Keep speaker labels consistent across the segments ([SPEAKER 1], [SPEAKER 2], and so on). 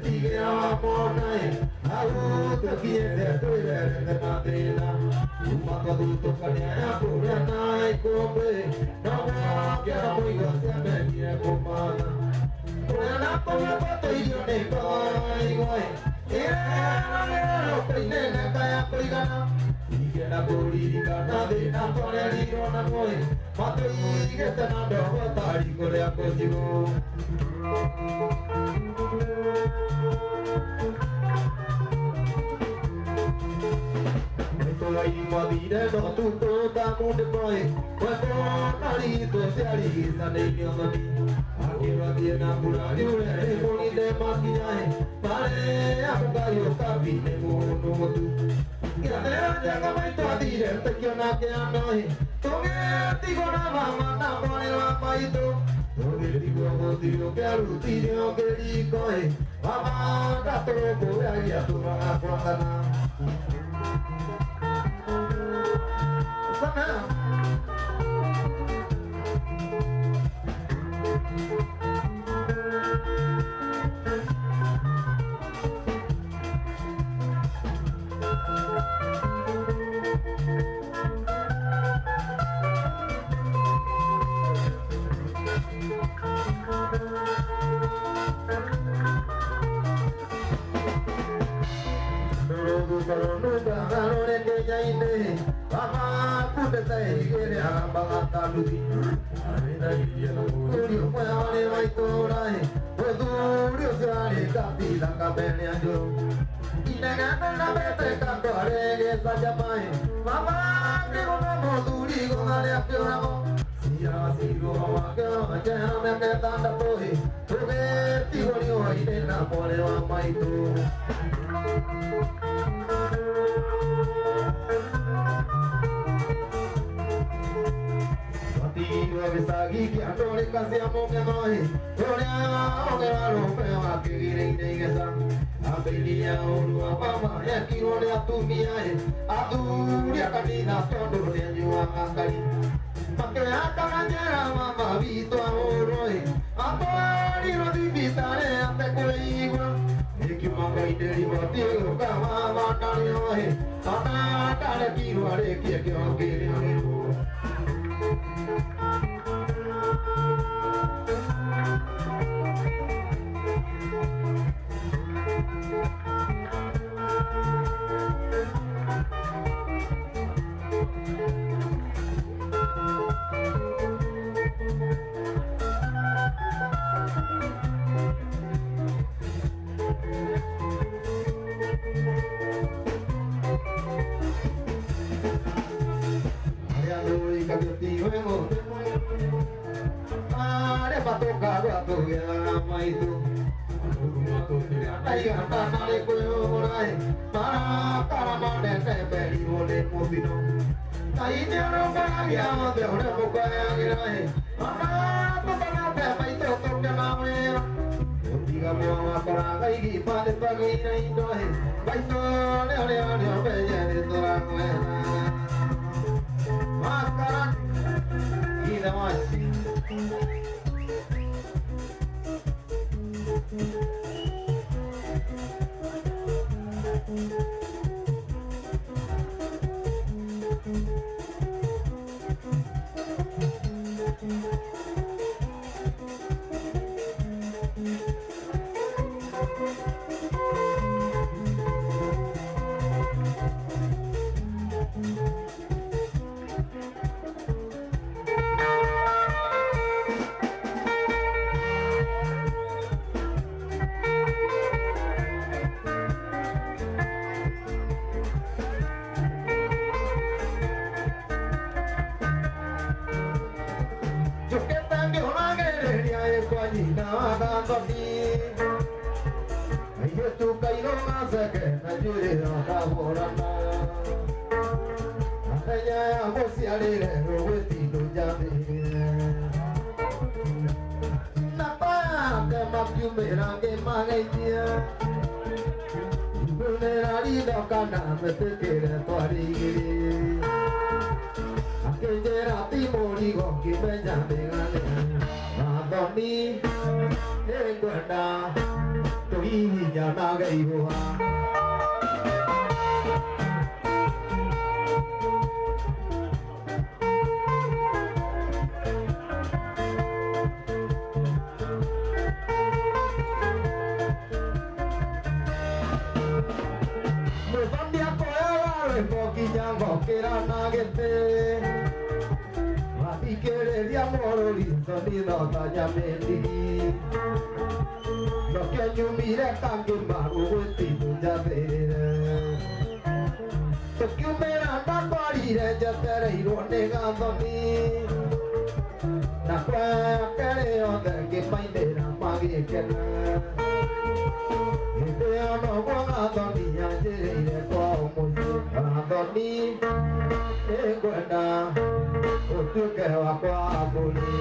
[SPEAKER 1] tiga monai, aku terkian tertular dengan tena. Maka tutup kanya punya naik kobe, nama kira boy siapa dia kumana. Punya apa tu hidup ni koi koi, ini kaya koi kana. Ikena boli kana tena kore liro na koi, matu ikena doa tari kore aku jigo. Lagi madire do tuto tamu de boy, cuando nari to se ari sane yo mani. Akira dia na pura diure poni de makiai, pare aku kayo kapi ne mono motu. Kira jaga mai to dire te kyo na ke anoi, toge tigo na mama na pone la paito. Toge tigo ke aru tiro ke dikoi, mama ka to ko ya tu ma ko kana. nhà ta gầy hoa một con điệp có rồi có kỳ nhang có kê ra na gete và đi kê để đi amor đi cho đi nó ta nhà mình đi lo que yo mire tan que maru ti ya ver to que me anda pari de ya te ro negando mi na kwa que le onda que pai de na magi que na te amo con ando ni ya je de ko mo ando ni e guarda o tu que va kwa boli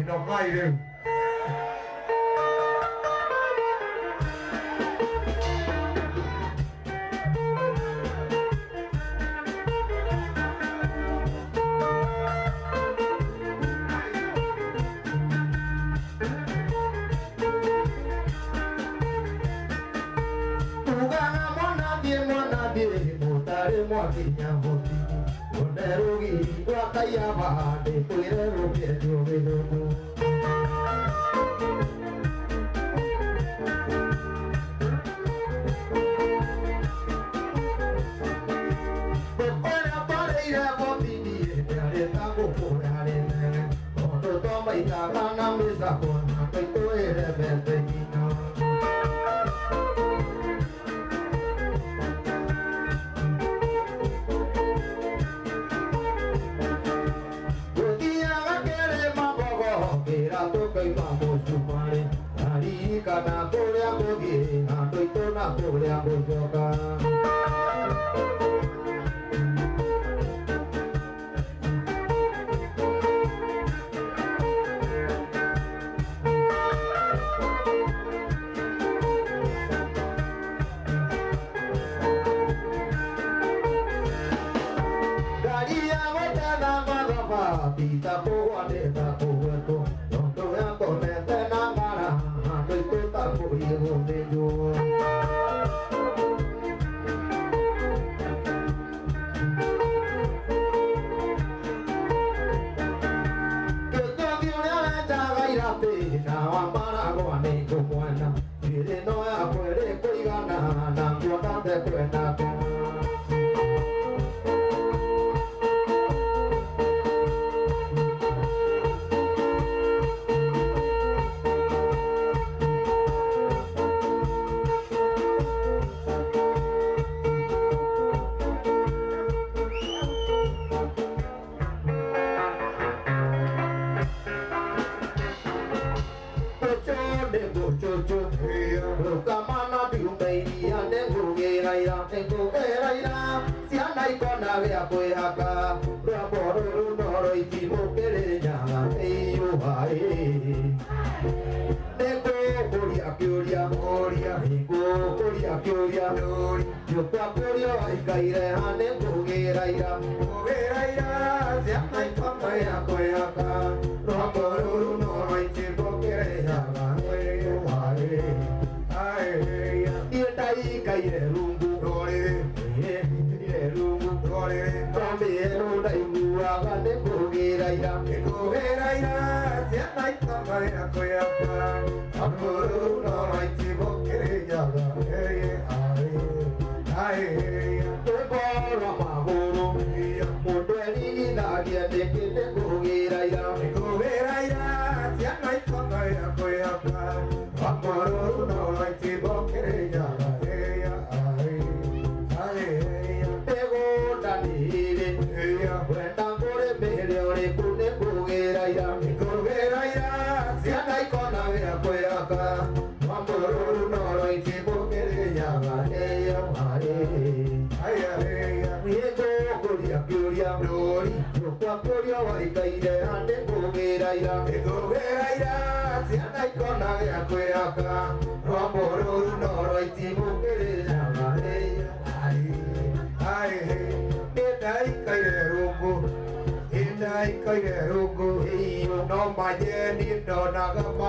[SPEAKER 1] nó ngay đi Kaya ba de puere romper yo veo Para para ir a Botini de tango por arena Cuando toma y la gana me sacó no tú eres benedicto Kana korea kogi, ando ito na korea kojoka. ကိုရေကိုနေကြနာဝပါရာကိုအနေကိုပွားနာဒီရင်တော့အခွေလေးကိုကနာနာပြောတာတဲ့ခွေနာကမနာပြုံပေဒီရတဲ့ကိုရေလိုက်တာတဲ့ကိုကဲလိုက်တာဆရာနိုင်ကောနာရပွေဟာကာရပေါ်ရူတော်ရီဒီဘုကဲရညာလာအေးယိုဟာအေးတဲ့ကိုကိုရီအပြိုရီကိုရီဟီကိုရီအပြိုရီလို့ယပကိုရီအိုင်ကိုရဟာတဲ့ကိုရေလိုက်တာကိုရေလိုက်တာဆရာနိုင်ကောနာရပွေဟာကာရပေါ်ရူတော်ရီဒီဘုကဲရညာလာအေးယိုဟာအေးဒီတိုင်းကရဲ့ရုံဘူးတော်လေရဲ့ရုံဘူးတော်လေတော်လေရုံတိုင်းဘူးကတဲ့ကိုကြီးလိုက်တာကိုကြီးလိုက်တာစက်တိုင်းသမိုင်းအကွေအပါအဘူတော်လိုက်ချဖို့ကြရတာအေးတေဘောရမဟိုရုံမို့တယ်ဒီလာရဲ့တဲ့ကိုကြီးလိုက်တာကိုကြီးလိုက်တာစက်တိုင်းသမိုင်းအကွေအပါအဘူတော်လိုက်ချဖို့ကြရတာဝေတံကိုရမေရရကိုနေကိုရေရာယာကိုရေရာယာဇာနိုင်ကောနာရပွေအကာမမရနောရိုင်ချေဘုကေရာယာအေယောဟာရေအာယာရေကိုရီအပြိုရီလိုရီကိုပြိုရီဝိုင်ကိုင်ရဟန်တဲ့ကိုရေရာယာကိုရေရာယာဇာနိုင်ကောနာရပွေအကာမမရနောရိုင်ချေဘုကေရာယာအေယောအာရေတိုင်းကိုင်ရူကိုအင်းတိုင်းကိုင်ရူကိုဟီနောမယေနိတော်နာကမ